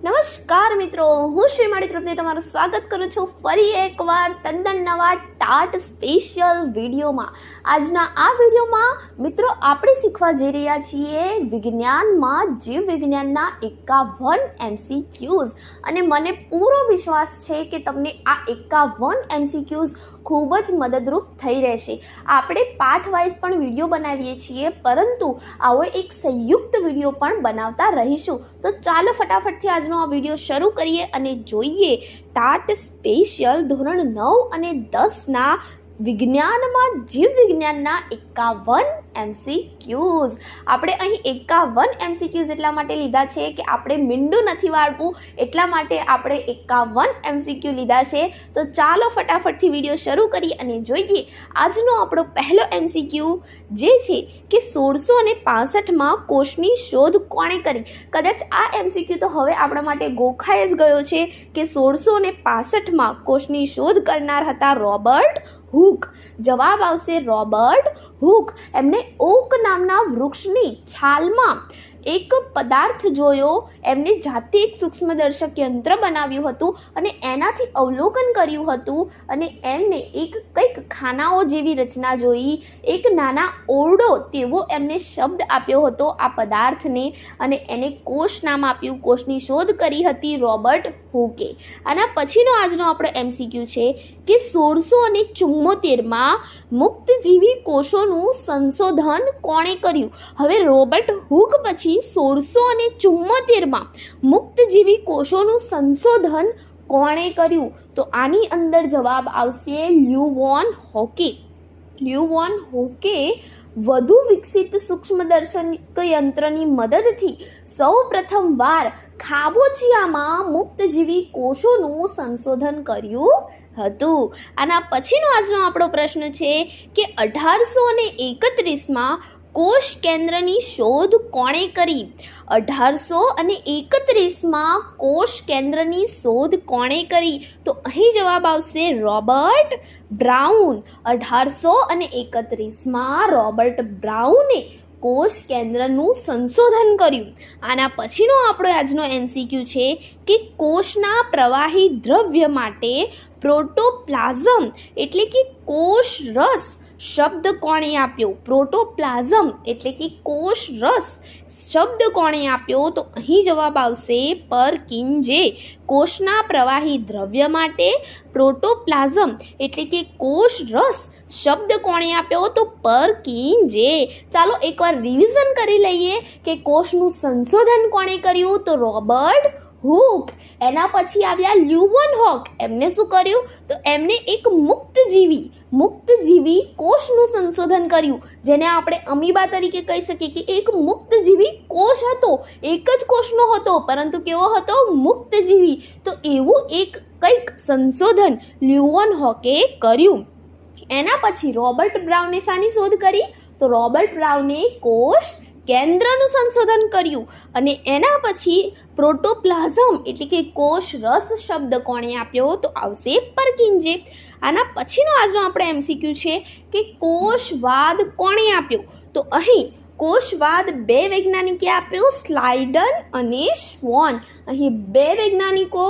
નમસ્કાર મિત્રો, હું શ્રીમાળી તરફથી તમારું સ્વાગત કરું છું ફરી એકવાર તદ્દન નવા ટાટ સ્પેશિયલ વિડીયોમાં. આજના આ વિડીયોમાં મિત્રો આપણે શીખવા જઈ રહ્યા છીએ વિજ્ઞાનમાં જીવ વિજ્ઞાનના 51 MCQs અને મને પૂરો વિશ્વાસ છે કે તમને આ 51 MCQs ખૂબ જ મદદરૂપ થઈ રહેશે. આપણે પાઠ વાઇઝ પણ વિડીયો બનાવીએ છીએ, પરંતુ આવો એક સંયુક્ત વિડીયો પણ બનાવતા રહીશું. તો ચાલો ફટાફટથી આજનો આ વિડીયો શરૂ કરીએ અને જોઈએ ટાટ સ્પેશિયલ ધોરણ 9 અને 10ના વિજ્ઞાનમાં જીવ વિજ્ઞાનના 51 MCQs. આપણે અહીં 51 MCQs એટલા માટે લીધા છે કે આપણે મીંડું નથી વાળવું, એટલા માટે આપણે 51 MCQ લીધા છે. તો ચાલો ફટાફટથી વિડીયો શરૂ કરી અને જોઈએ આજનો આપણો પહેલો MCQ જે છે કે 1665માં કોષની શોધ કોણે કરી. કદાચ આ MCQ તો હવે આપણા માટે ગોખાઈ જ ગયો છે કે 1665માં કોષની શોધ કરનાર હતા રોબર્ટ હુક. જવાબ આવશે રોબર્ટ હુક. એમને ઓક નામના વૃક્ષની છાલમાં એક પદાર્થ જોયો, એમને જાતે એક સૂક્ષ્મદર્શક યંત્ર બનાવ્યું હતું અને એનાથી અવલોકન કર્યું હતું અને એમને એક કંઈક ખાનાઓ જેવી રચના જોઈ, એક નાના ઓરડો તેવો એમને શબ્દ આપ્યો હતો આ પદાર્થને અને એને કોષ નામ આપ્યું. કોષની શોધ કરી હતી રોબર્ટ હુકે. આના પછીનો આજનો આપણો MCQ છે કે 1674માં મુક્તજીવી કોષોનું સંશોધન કોણે કર્યું. હવે રોબર્ટ હુક પછી 1674માં મુક્તજીવી કોષોનું સંશોધન કોણે કર્યું? તો આની અંદર જવાબ આવશે લ્યુવોન હોકે. લ્યુવોન હોકે વધુ વિકસિત સૂક્ષ્મદર્શક યંત્રની મદદથી સૌ પ્રથમવાર ખાબોચિયામાં મુક્તજીવી કોષોનું સંશોધન કર્યું હતું. આના પછીનો આજનો આપણો પ્રશ્ન છે કે 1831માં કોષ કેન્દ્રની શોધ કોણે કરી. 1831માં કોષ કેન્દ્રની શોધ કોણે કરી? તો અહીં જવાબ આવશે રોબર્ટ બ્રાઉન. 1831માં રોબર્ટ બ્રાઉને કોષ કેન્દ્રનું સંશોધન કર્યું. આના પછીનો આપણો આજનો MCQ છે કે કોષના પ્રવાહી દ્રવ્ય માટે પ્રોટોપ્લાઝમ એટલે કે કોષ રસ શબ્દ કોણે આપ્યો. પ્રોટોપ્લાઝમ એટલે કે કોષ રસ શબ્દ કોણે આપ્યો? તો અહીં જવાબ આવશે પરકિન્જે. કોષના પ્રવાહી દ્રવ્ય માટે પ્રોટોપ્લાઝમ એટલે કે કોષ રસ શબ્દ કોણે આપ્યો? તો પરકિન્જે. ચાલો એકવાર રિવિઝન કરી લઈએ કે કોષનું સંશોધન કોણે કર્યું? તો રોબર્ટ હુક. એના પછી આવ્યા લ્યુવોન હોક. એમને શું કર્યું? તો એમને એક મુક્તજીવી કોષનું સંશોધન કર્યું, જેને આપણે અમીબા તરીકે કહી શકીએ કે એક મુક્તજીવી કોષ હતો. એક જ કોષનો હતો, પરંતુ કેવો હતો? મુક્તજીવી. તો એવું એક કંઈક સંશોધન લ્યુવોન હોકે કર્યું. એના પછી રોબર્ટ બ્રાઉને શાની શોધ કરી? તો રોબર્ટ બ્રાઉને કોષ કેન્દ્રનું સંશોધન કર્યું અને એના પછી પ્રોટોપ્લાઝમ એટલે કે કોષ રસ શબ્દ કોણે આપ્યો? તો આવશે પરકિન્જે. આના પછીનો આજનો આપણો MCQ છે કે કોષવાદ કોણે આપ્યો? તો અહીં કોષવાદ બે વૈજ્ઞાનિકે આપ્યો, સ્લાઇડન અને શ્વોન. અહીં બે વૈજ્ઞાનિકો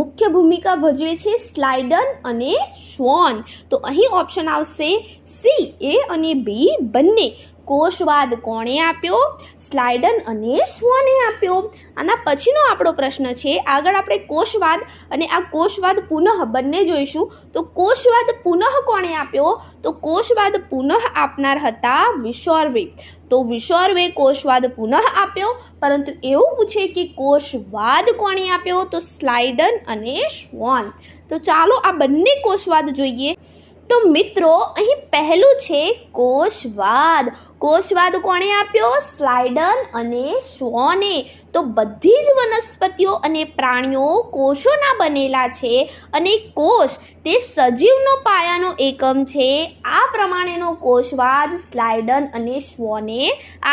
મુખ્ય ભૂમિકા ભજવે છે, સ્લાઇડન અને શ્વોન. તો અહીં ઓપ્શન આવશે સી, A અને B બંને. કોષવાદ કોણે આપ્યો? સ્લાઇડન અને શ્વોને આપ્યો. આના પછીનો આપણો પ્રશ્ન છે, આગળ આપણે કોષવાદ અને આ કોષવાદ પુનઃ બંને જોઈશું. તો કોષવાદ પુનઃ કોણે આપ્યો? તો કોષવાદ પુનઃ આપનાર હતા વિશોર્વે. તો વિશોર્વે કોષવાદ પુનઃ આપ્યો, પરંતુ એવું પૂછે કે કોષવાદ કોણે આપ્યો? તો સ્લાઇડન અને શ્વોન. તો ચાલો આ બંને કોષવાદ જોઈએ. તો મિત્રો અહીં પહેલું છે કોષવાદ. કોષવાદ કોણે આપ્યો? સ્લાઇડન અને શ્વોને. તો બધી જ વનસ્પતિઓ અને પ્રાણીઓ કોષોના બનેલા છે અને કોષ તે સજીવનો પાયાનો એકમ છે. આ પ્રમાણેનો કોષવાદ સ્લાઇડન અને શ્વોને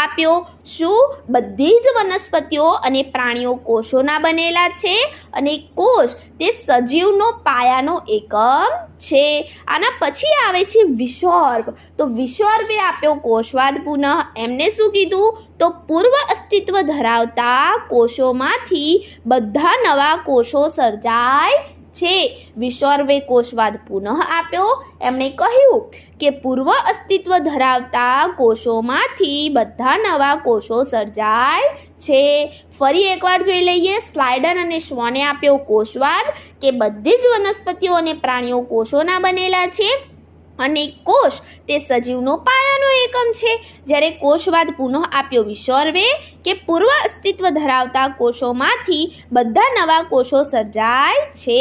આપ્યો. શું? બધી જ વનસ્પતિઓ અને પ્રાણીઓ કોષોના બનેલા છે અને કોષ તે સજીવનો પાયાનો એકમ છે. આના પછી આવે છે વિસર્ગ. તો વિસર્ગે આપ્યો કોષવાદ પુનઃ. એમને શું કીધું? તો પૂર્વ અસ્તિત્વ ધરાવતા કોષોમાંથી બધા નવા કોષો સર્જાય છે. વિસર્ગે કોષવાદ પુનઃ આપ્યો. એમણે કહ્યું કે પૂર્વ અસ્તિત્વ ધરાવતા કોષોમાંથી બધા નવા કોષો સર્જાય છે. ફરી એકવાર જોઈ લઈએ. સ્લાઇડન અને શ્વોને આપ્યો કોષવાદ કે બધી જ વનસ્પતિઓ અને પ્રાણીઓ કોષોના બનેલા છે અને કોષ તે સજીવનો પાયાનો એકમ છે. જ્યારે કોષવાદ પુનઃ આપ્યો વિસર્ગે કે પૂર્વ અસ્તિત્વ ધરાવતા કોષોમાંથી બધા નવા કોષો સર્જાય છે.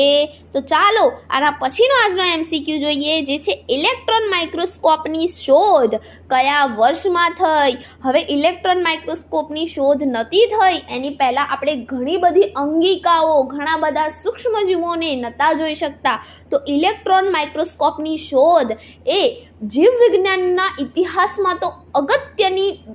તો ચાલો આના પછીનો આજનો MCQ જોઈએ, જે છે ઇલેક્ટ્રોન માઇક્રોસ્કોપની શોધ કયા વર્ષમાં થઈ? હવે ઇલેક્ટ્રોન માઇક્રોસ્કોપની શોધ નહોતી થઈ એની પહેલાં આપણે ઘણી બધી અંગિકાઓ, ઘણા બધા સૂક્ષ્મજીવોને નહોતા જોઈ શકતા. તો ઇલેક્ટ્રોન માઇક્રોસ્કોપની શોધ એ જીવવિજ્ઞાનના ઇતિહાસમાં તો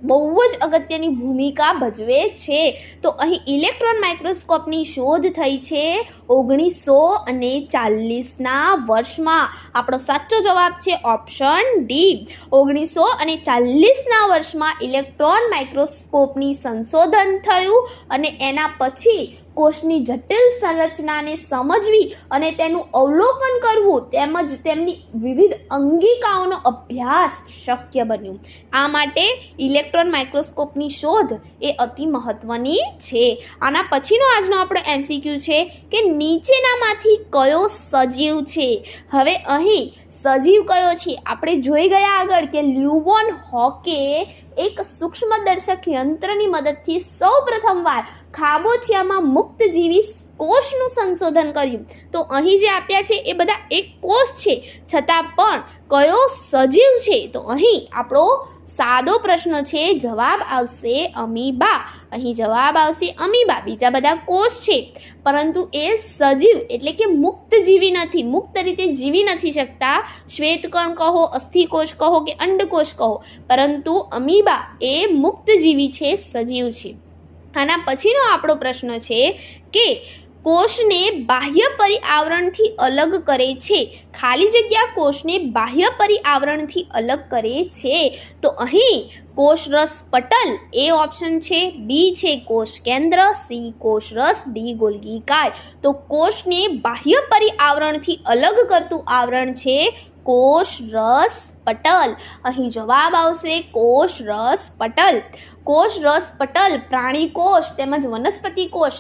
બહુ જ અગત્યની ભૂમિકા ભજવે છે. તો અહીં ઇલેક્ટ્રોન માઇક્રોસ્કોપની શોધ થઈ છે 1940ના વર્ષમાં. આપણો સાચો જવાબ છે ઓપ્શન ડી. 1940ના વર્ષમાં ઇલેક્ટ્રોન માઇક્રોસ્કોપની સંશોધન થયું અને એના પછી કોષની જટિલ સંરચનાને સમજવી અને તેનું અવલોકન કરવું તેમજ તેમની વિવિધ અંગિકાઓનો અભ્યાસ શક્ય બન્યું. આ માટે ઇલેક્ટ્રોન માઇક્રોસ્કોપની શોધ એ અતિ મહત્વની છે. આના પછીનો આજનો આપણો MCQ છે કે નીચેનામાંથી કયો સજીવ છે? હવે અહીં સજીવ કયો છે? આપણે જોઈ ગયા આગળ કે લ્યુવોન હોકે એક સૂક્ષ્મદર્શક યંત્રની મદદથી સૌપ્રથમવાર ખાબોચિયામાં મુક્તજીવી કોષનું સંશોધન કર્યું. તો અહીં જે આપ્યા છે એ બધા એક કોષ છે, છતાં પણ કયો સજીવ છે? તો અહીં આપણો સાદો પ્રશ્ન છે, જવાબ આવશે અમીબા. અહીં જવાબ આવશે અમીબા. બીજા બધા કોષ છે પરંતુ એ સજીવ એટલે કે મુક્તજીવી નથી, મુક્ત રીતે જીવી નથી શકતા. શ્વેતકણ કહો, અસ્થિકોષ કહો કે અંડકોષ કહો, પરંતુ અમીબા એ મુક્તજીવી છે, સજીવ છે. આના પછીનો આપણો પ્રશ્ન છે કે કોષને બાહ્ય પરિઆવરણથી અલગ કરે છે. ખાલી જગ્યા કોષને બાહ્ય પરિઆવરણથી અલગ કરે છે. તો અહીં કોષરસ પટલ એ ઓપ્શન છે, બી છે કોષ કેન્દ્ર, સી કોષરસ, ડી ગોલ્ગીકાય. તો કોષને બાહ્ય પરિઆવરણથી અલગ કરતું આવરણ છે કોષરસ પટલ. અહીં જવાબ આવશે કોષરસ પટલ. કોષરસ પટલ પ્રાણી કોષ તેમજ વનસ્પતિ કોષ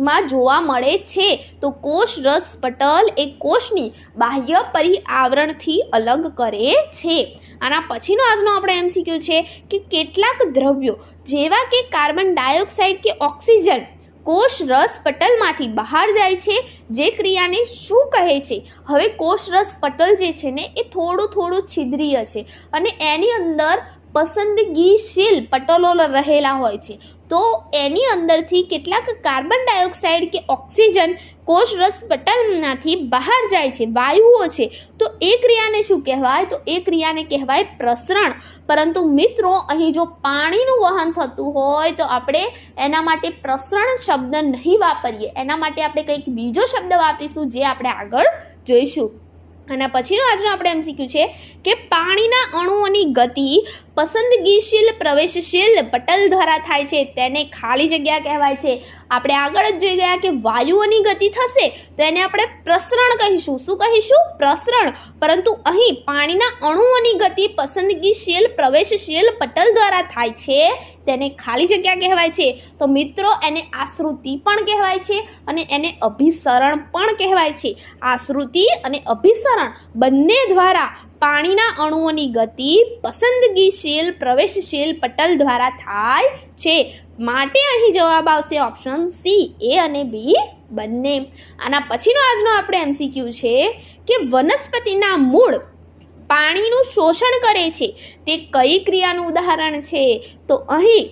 માં જોવા મળે છે. તો કોષરસ પટલ એ કોષની બાહ્ય પરિઆવરણથી અલગ કરે છે. આના પછીનો આજનો આપણો MCQ છે કે કેટલાક દ્રવ્યો જેવા કે કાર્બન ડાયોક્સાઇડ કે ઓક્સિજન કોષરસ પટલમાંથી બહાર જાય છે, જે ક્રિયાને શું કહે છે? હવે કોષરસ પટલ જે છે ને એ થોડું છિદ્રીય છે અને એની અંદર પસંદગીશીલ પટલો રહેલા હોય છે. તો એની અંદરથી કેટલાક કાર્બન ડાયોક્સાઇડ કે ઓક્સિજન કોષરસ પટલમાંથી બહાર જાય છે, વાયુઓ છે. તો એ ક્રિયાને શું કહેવાય? તો એ ક્રિયાને કહેવાય પ્રસરણ. પરંતુ મિત્રો અહીં જો પાણીનું વહન થતું હોય તો આપણે એના માટે પ્રસરણ શબ્દ નહીં વાપરીએ, એના માટે આપણે કંઈક બીજો શબ્દ વાપરીશું જે આપણે આગળ જોઈશું. આના પછીનો આજનો આપણે MCQ છે કે પાણીના અણુઓની ગતિ પસંદગીશીલ પ્રવેશશીલ પટલ દ્વારા થાય છે, તેને ખાલી જગ્યા કહેવાય છે. આપણે આગળ જ જોઈ ગયા કે વાયુઓની ગતિ થશે તો એને આપણે પ્રસરણ કહીશું. શું કહીશું? પ્રસરણ. પરંતુ અહીં પાણીના અણુઓની ગતિ પસંદગીશીલ પ્રવેશશીલ પટલ દ્વારા થાય છે, તેને ખાલી જગ્યા કહેવાય છે. તો મિત્રો એને આશ્રુતિ પણ કહેવાય છે અને એને અભિસરણ પણ કહેવાય છે. આશ્રુતિ અને અભિસરણ બંને દ્વારા પાણીના અણુઓની ગતિ પસંદગીશીલ પ્રવેશશીલ પટલ દ્વારા થાય છે. માટે અહીં જવાબ આવશે ઓપ્શન સી, એ અને બી બંને. આના પછીનો આજનો આપણે MCQ છે કે વનસ્પતિના મૂળ પાણીનું શોષણ કરે છે, તે કઈ ક્રિયાનું ઉદાહરણ છે? તો અહીં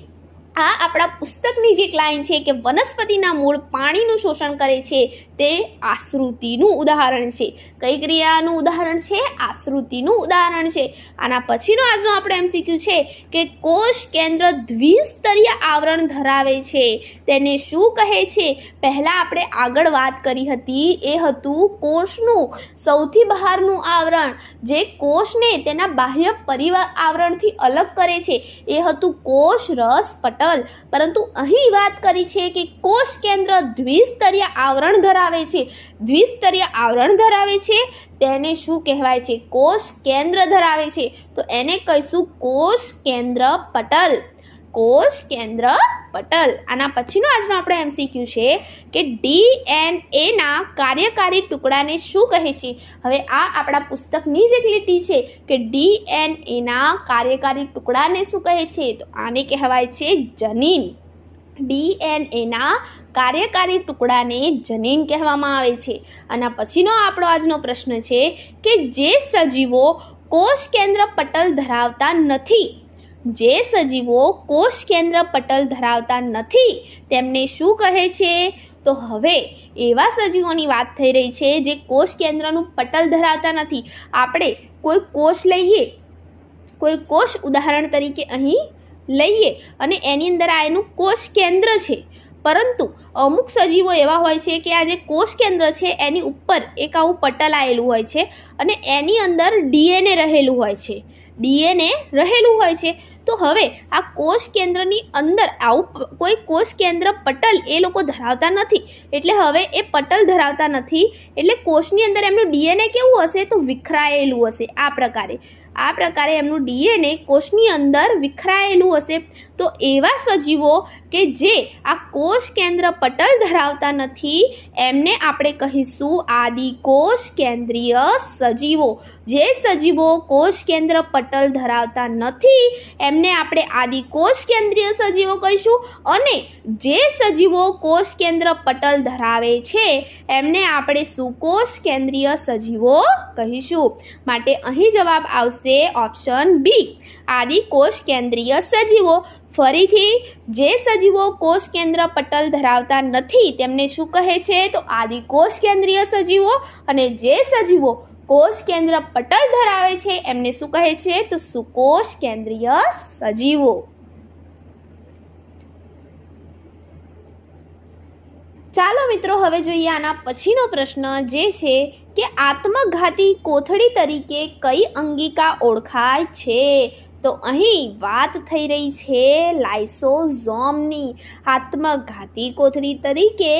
આ આપણા પુસ્તકની જે લાઈન છે કે વનસ્પતિના મૂળ પાણીનું શોષણ કરે છે તે આશ્રુતિનું ઉદાહરણ છે. કઈ ક્રિયાનું ઉદાહરણ છે? આશ્રુતિનું ઉદાહરણ છે. આના પછીનો આજનો આપણો એમસીક્યુ છે કે કોષ કેન્દ્ર દ્વિસ્તરીય આવરણ ધરાવે છે, તેને શું કહે છે? પહેલાં આપણે આગળ વાત કરી હતી એ હતું કોષનું સૌથી બહારનું આવરણ જે કોષને તેના બાહ્ય પરિવાર આવરણથી અલગ કરે છે એ હતું કોષ રસ પટલ. પરંતુ અહીં વાત કરી છે કે કોષ કેન્દ્ર દ્વિસ્તરીય આવરણ ધરાવે છે. દ્વિસ્તરીય આવરણ ધરાવે છે તેને શું કહેવાય છે? કોષ કેન્દ્ર ધરાવે છે તો એને કહીશું કોષ કેન્દ્ર પટલ. કોષ કેન્દ્ર પટલ. આના પછીનો આજનો આપણો એમસીક્યુ છે કે ડીએનએના કાર્યકારી ટુકડાને શું કહે છે? હવે આ આપણા પુસ્તકની જ એક લીટી છે કે ડીએનએના કાર્યકારી ટુકડાને શું કહે છે? તો આને કહેવાય છે જનીન. ડીએનએના કાર્યકારી ટુકડાને જનીન કહેવામાં આવે છે. આના પછીનો આપણો આજનો પ્રશ્ન છે કે જે સજીવો કોષ કેન્દ્ર પટલ ધરાવતા નથી, જે સજીવો કોષ કેન્દ્ર પટલ ધરાવતા નથી તેમને શું કહે છે? તો હવે એવા સજીવોની વાત થઈ રહી છે જે કોષ કેન્દ્રનું પટલ ધરાવતા નથી. આપણે કોઈ કોષ લઈએ, કોઈ કોષ ઉદાહરણ તરીકે અહીં લઈએ અને એની અંદર આ એનું કોષ કેન્દ્ર છે, પરંતુ અમુક સજીવો એવા હોય છે કે આ જે કોષ કેન્દ્ર છે એની ઉપર એક આવું પટલ આવેલું હોય છે અને એની અંદર ડીએનએ રહેલું હોય છે. ડીએનએ રહેલું હોય છે. તો હવે આ કોષ કેન્દ્રની અંદર આવું કોઈ કોષ કેન્દ્ર પટલ એ લોકો ધરાવતા નથી, એટલે હવે એ પટલ ધરાવતા નથી એટલે કોષની અંદર એમનું ડીએનએ કેવું હશે? તો વિખરાયેલું હશે. આ પ્રકારે એમનું ડીએનએ કોષની અંદર વિખરાયેલું હશે. તો એવા સજીવો કે જે આ કોષ કેન્દ્ર પટલ ધરાવતા નથી એમને આપણે કહીશું આદિકોષ કેન્દ્રીય સજીવો. જે સજીવો કોષ કેન્દ્ર પટલ ધરાવતા નથી એમને આપણે આદિકોષ કેન્દ્રીય સજીવો કહીશું, અને જે સજીવો કોષ કેન્દ્ર પટલ ધરાવે છે એમને આપણે સુકોષ કેન્દ્રીય સજીવો કહીશું. માટે અહીં જવાબ આવશે ઓપ્શન બી, આદિકોષ કેન્દ્રીય સજીવો. ફરીથી, જે સજીવો કોષ કેન્દ્ર પટલ ધરાવતા નથી તેમને શું કહે છે? તો આદિકોષ કેન્દ્રીય સજીવો. અને જે સજીવો કોષ કેન્દ્ર પટલ ધરાવે છે એમને શું કહે છે? તો સુકોષ કેન્દ્રીય સજીવો. ચાલો મિત્રો, હવે જોઈએ આના પછીનો પ્રશ્ન જે છે કે આત્મઘાતી કોથળી તરીકે કઈ અંગિકા ઓળખાય છે? તો અહીં વાત થઈ રહી છે લાઇસોઝોમની. આત્મઘાતી કોથળી તરીકે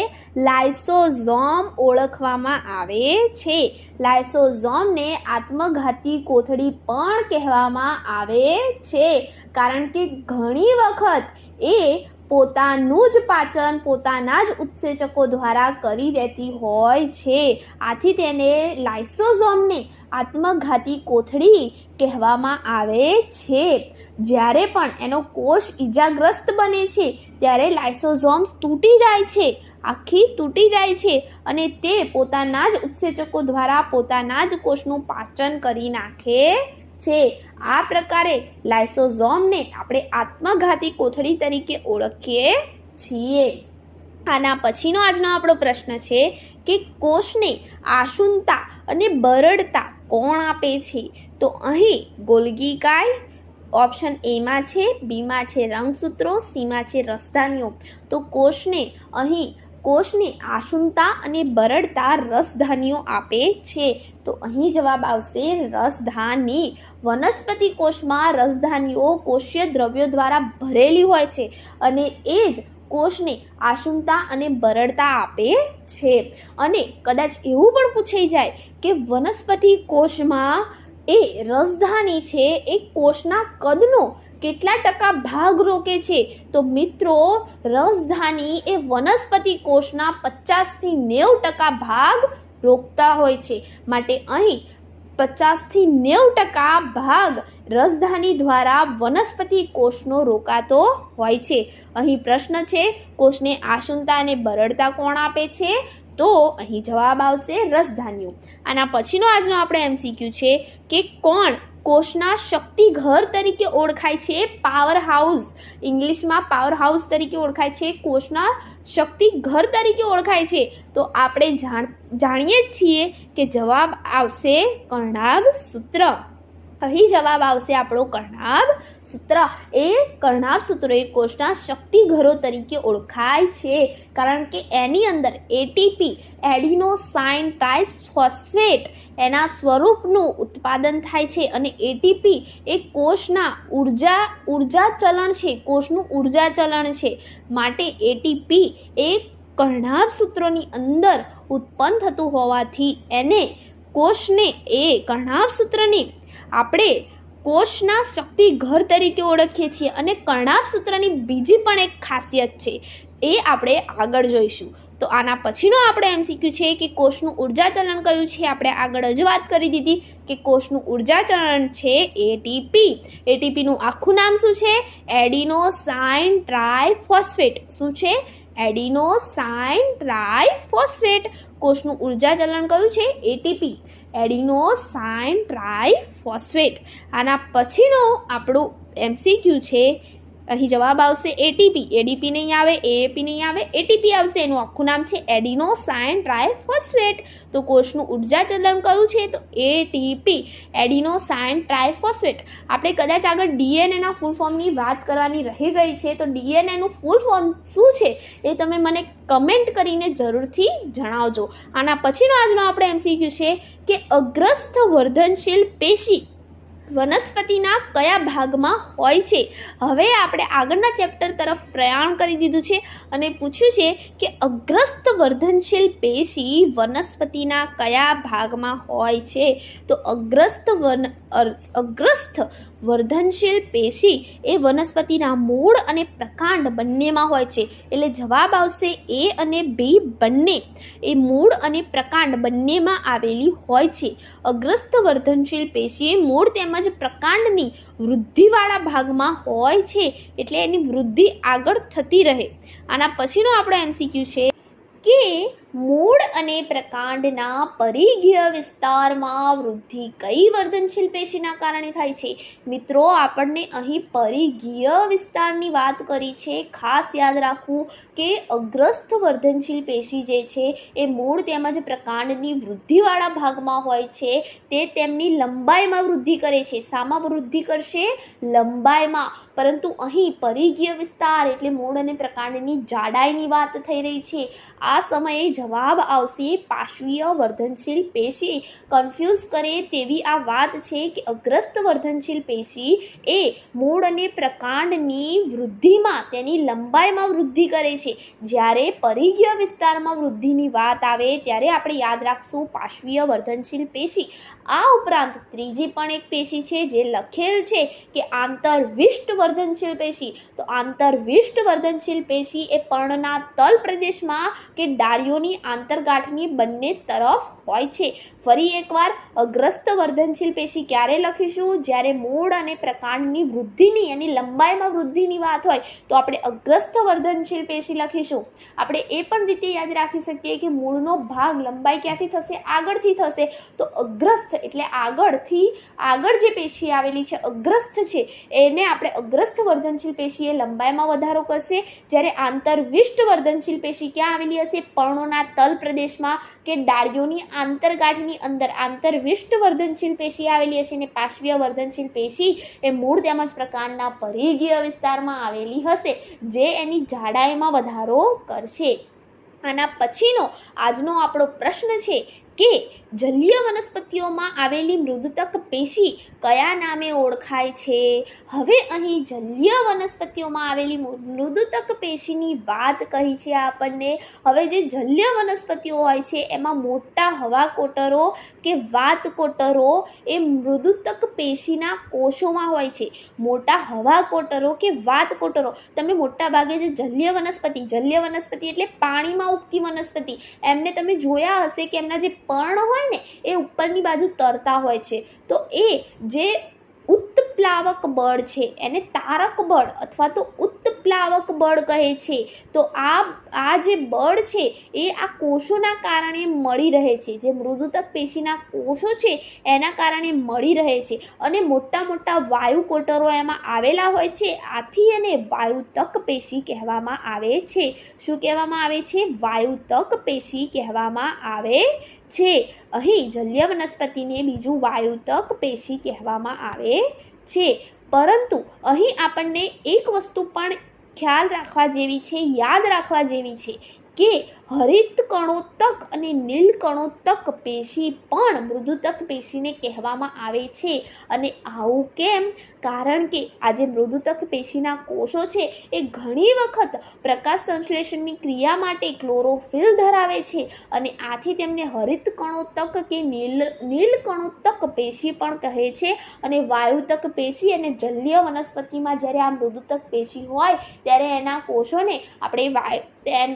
લાઇસોઝોમ ઓળખવામાં આવે છે. લાઇસોઝોમને આત્મઘાતી કોથળી પણ કહેવામાં આવે છે, કારણ કે ઘણી વખત એ પોતાનું જ પાચન પોતાના જ ઉત્સેચકો દ્વારા કરી દેતી હોય છે. આથી તેને લાઇસોઝોમને આત્મઘાતી કોથળી કહેવામાં આવે છે. જ્યારે પણ એનો કોષ ઈજાગ્રસ્ત બને છે ત્યારે લાઇસોઝોમ્સ તૂટી જાય છે, આખી તૂટી જાય છે અને તે પોતાના જ ઉત્સેચકો દ્વારા પોતાના જ કોષનું પાચન કરી નાખે છે. આ પ્રકારે લાઇસોઝોમને આપણે આત્મઘાતી કોથળી તરીકે ઓળખીએ છીએ. આના પછીનો આજનો આપણો પ્રશ્ન છે કે કોષને આશુનતા અને બરડતા કોણ આપે છે? તો અહીં ગોલ્ગી કાય ઓપ્શન એમાં છે, બીમાં છે રંગસૂત્રો, સીમાં છે રસધાનીઓ. તો કોષને આશુનતા અને બરડતા રસધાનીઓ આપે છે. તો અહીં જવાબ આવશે રસધાની. વનસ્પતિ કોષમાં રસધાનીઓ કોષીય દ્રવ્યો દ્વારા ભરેલી હોય છે અને એ જ કોષને આશુનતા અને બરડતા આપે છે. અને કદાચ એવું પણ પૂછાઈ જાય કે વનસ્પતિ કોષમાં એ રસધાની છે એ કોષના કદનો કેટલા ટકા ભાગ રોકે છે? તો મિત્રો, રસધાની એ વનસ્પતિ કોષના 50થી 90% ભાગ રોકતા હોય છે. માટે અહીં 50થી 90% ભાગ રસધાની દ્વારા વનસ્પતિ કોષનો રોકાતો હોય છે. અહીં પ્રશ્ન છે કોષને આશુનતા અને બરડતા કોણ આપે છે? તો અહીં જવાબ આવશે રસધાનીઓ. આના પછીનો આજનો આપણો એમસીક્યુ છે કે કોણ કોષના શક્તિઘર તરીકે ઓળખાય છે, પાવર હાઉસ, ઇંગ્લિશમાં પાવર હાઉસ તરીકે ઓળખાય છે, કોષના શક્તિઘર તરીકે ઓળખાય છે. તો આપણે જાણીએ જ છીએ કે જવાબ આવશે કર્ણાભ સૂત્ર. અહીં જવાબ આવશે આપણો કર્ણાભ સૂત્ર. એ કર્ણાભ સૂત્ર એ કોષના શક્તિઘરો તરીકે ઓળખાય છે, કારણ કે એની અંદર એટીપી, એડિનોસાઇન ટ્રાઇફોસ્ફેટ, એના સ્વરૂપનું ઉત્પાદન થાય છે. અને એટીપી એ કોષના ઉર્જા ચલણ છે, કોષનું ઉર્જા ચલણ છે. માટે એટીપી એ કર્ણાભ સૂત્રોની અંદર ઉત્પન્ન થતું હોવાથી એને કોષને એ કર્ણાભ સૂત્રને આપણે કોષના શક્તિઘર તરીકે ઓળખીએ છીએ. અને કર્ણાભ સૂત્રની બીજી પણ એક ખાસિયત છે, એ આપણે આગળ જોઈશું. તો આના પછીનો આપણે MCQ છે કે કોષનું ઉર્જા ચલણ કયું છે. આપણે આગળ જ વાત કરી દીધી કે કોષનું ઉર્જા ચલણ છે એટીપી. એટીપીનું આખું નામ શું છે? Adenosine triphosphate. શું છે? Adenosine triphosphate. કોષનું ઉર્જા ચલણ કયું છે? ATP, adenosine triphosphate. આના પછીનો આપણું MCQ છે, અહીં જવાબ આવશે એટીપી. એડીપી નહીં આવે, એએપી નહીં આવે, એટીપી આવશે. એનું આખું નામ છે એડિનોસાઇન ટ્રાઇફોસ્ફેટ. તો કોષનું ઉર્જા ચલણ કયું છે? તો એટીપી, એડિનોસાઇન ટ્રાઇફોસ્ફેટ. આપણે કદાચ આગળ ડીએનએના ફૂલ ફોર્મની વાત કરવાની રહી ગઈ છે, તો ડીએનએનું ફૂલ ફોર્મ શું છે એ તમે મને કમેન્ટ કરીને જરૂરથી જણાવજો. આના પછીનો આજનો આપણે MCQ છે કે અગ્રસ્થ વર્ધનશીલ પેશી વનસ્પતિના કયા ભાગમાં હોય છે. હવે આપણે આગળના ચેપ્ટર તરફ પ્રયાણ કરી દીધું છે અને પૂછ્યું છે કે અગ્રસ્ત વર્ધનશીલ પેશી વનસ્પતિના કયા ભાગમાં હોય છે. તો અગ્રસ્ત વર્ધનશીલ પેશી એ વનસ્પતિના મૂળ અને પ્રકાંડ બંનેમાં હોય છે. એટલે જવાબ આવશે એ અને બી બંને. એ મૂળ અને પ્રકાંડ બંનેમાં આવેલી હોય છે. અગ્રસ્ત વર્ધનશીલ પેશી મૂળ તેમજ પ્રકાંડની વૃદ્ધિવાળા ભાગમાં હોય છે, એટલે એની વૃદ્ધિ આગળ થતી રહે. આના પછીનો આપણો MCQ છે કે મૂળ અને પ્રકાંડના પરિઘીય વિસ્તારમાં વૃદ્ધિ કઈ વર્ધનશીલ પેશીના કારણે થાય છે. મિત્રો, આપણને અહીં પરિઘીય વિસ્તારની વાત કરી છે. ખાસ યાદ રાખવું કે અગ્રસ્થ વર્ધનશીલ પેશી જે છે એ મૂળ તેમજ પ્રકાંડની વૃદ્ધિવાળા ભાગમાં હોય છે. તે તેમની લંબાઈમાં વૃદ્ધિ કરે છે. શામાં વૃદ્ધિ કરશે? લંબાઈમાં. પરંતુ અહીં પરિઘીય વિસ્તાર એટલે મૂળ અને પ્રકાંડની જાડાઈની વાત થઈ રહી છે. આ સમયે જવાબ આવશે પાર્શ્વીય વર્ધનશીલ પેશી. કન્ફ્યુઝ કરે તેવી આ વાત છે કે અગ્રસ્ત વર્ધનશીલ પેશી એ મૂળ અને પ્રકાંડની વૃદ્ધિમાં, તેની લંબાઈમાં વૃદ્ધિ કરે છે. જ્યારે પરિઘીય વિસ્તારમાં વૃદ્ધિની વાત આવે ત્યારે આપણે યાદ રાખશું પાર્શ્વીય વર્ધનશીલ પેશી. આ ઉપરાંત ત્રીજી પણ એક પેશી છે જે લખેલ છે કે આંતરવિષ્ટ વર્ધનશીલ પેશી. તો આંતરવિષ્ટ વર્ધનશીલ પેશી એ પર્ણના તલ પ્રદેશમાં કે ડાળીઓની આંતરગાંઠની બંને તરફ હોય છે. ફરી એકવાર અગ્રસ્ત વર્ધનશીલ પેશી ક્યારે લખીશું? જ્યારે મૂળ અને પ્રકાંડની વૃદ્ધિની, એની લંબાઈમાં વૃદ્ધિની વાત હોય તો આપણે અગ્રસ્ત વર્ધનશીલ પેશી લખીશું. આપણે એ પણ રીતે યાદ રાખી શકીએ કે મૂળનો ભાગ લંબાઈ ક્યાંથી થશે? આગળથી થશે. તો અગ્રસ્ત એટલે આગળ જે પેશી આવેલી છે, અગ્રસ્ત છે, એને આપણે અગ્રસ્ત વર્ધનશીલ પેશી એ લંબાઈમાં વધારો કરશે. જ્યારે આંતરવિષ્ટ વર્ધનશીલ પેશી ક્યાં આવેલી હશે? પર્ણોના તલ પ્રદેશમાં કે ડાળીઓની આંતરગાંઠની અંદર આંતરવિષ્ટ વર્ધનશીલ પેશી આવેલી હશે. અને પાર્શ્વીય વર્ધનશીલ પેશી એ મૂળ તેમજ પ્રકાંડના પરિઘીય વિસ્તારમાં આવેલી હશે, જે એની જાડાઈમાં વધારો કરશે. આના પછીનો આજનો આપણો પ્રશ્ન છે કે જલીય વનસ્પતિઓમાં આવેલી મૃદુતક પેશી કયા નામે ઓળખાય છે. હવે અહીં જલીય વનસ્પતિઓમાં આવેલી મૃદુતક પેશીની વાત કહી છે આપણને. હવે જે જલીય વનસ્પતિઓ હોય છે એમાં મોટા હવા કોટરો કે વાત કોટરો એ મૃદુતક પેશીના કોષોમાં હોય છે. મોટા હવા કોટરો કે વાત કોટરો, તમે મોટા ભાગે જે જલીય વનસ્પતિ એટલે પાણીમાં ઉગતી વનસ્પતિ, એમને તમે જોયા હશે કે એમના જે પર્ણ હોય ને એ ઉપરની બાજુ તરતા હોય છે. તો એ જે ઉત્પ્લાવક બળ છે એને તારક બળ અથવા તો ઉત્પ્લાવક બળ કહે છે. તો આ જે બળ છે એ આ કોષોના કારણે મળી રહે છે, જે મૃદુતક પેશીના કોષો છે એના કારણે મળી રહે છે અને મોટા મોટા વાયુ કોટરો એમાં આવેલા હોય છે. આથી એને વાયુતક પેશી કહેવામાં આવે છે. શું કહેવામાં આવે છે? વાયુતક પેશી કહેવામાં આવે છે. અહીં જલીય વનસ્પતિને બીજું વાયુતક પેશી કહેવામાં આવે છે. પરંતુ અહીં આપણને એક વસ્તુ પણ ખ્યાલ રાખવા જેવી છે, યાદ રાખવા જેવી છે કે હરિત કણોત્તક અને નીલ કણોત્તક પેશી પણ મૃદુતક પેશીને કહેવામાં આવે છે. અને આવું કેમ? કારણ કે આ જે મૃદુતક પેશીના કોષો છે એ ઘણી વખત પ્રકાશ સંશ્લેષણની ક્રિયા માટે ક્લોરોફિલ ધરાવે છે અને આથી તેમને હરિત કણોત્તક કે નીલ કણોત્તક પેશી પણ કહે છે. અને વાયુતક પેશી અને જલીય વનસ્પતિમાં જ્યારે આ મૃદુતક પેશી હોય ત્યારે એના કોષોને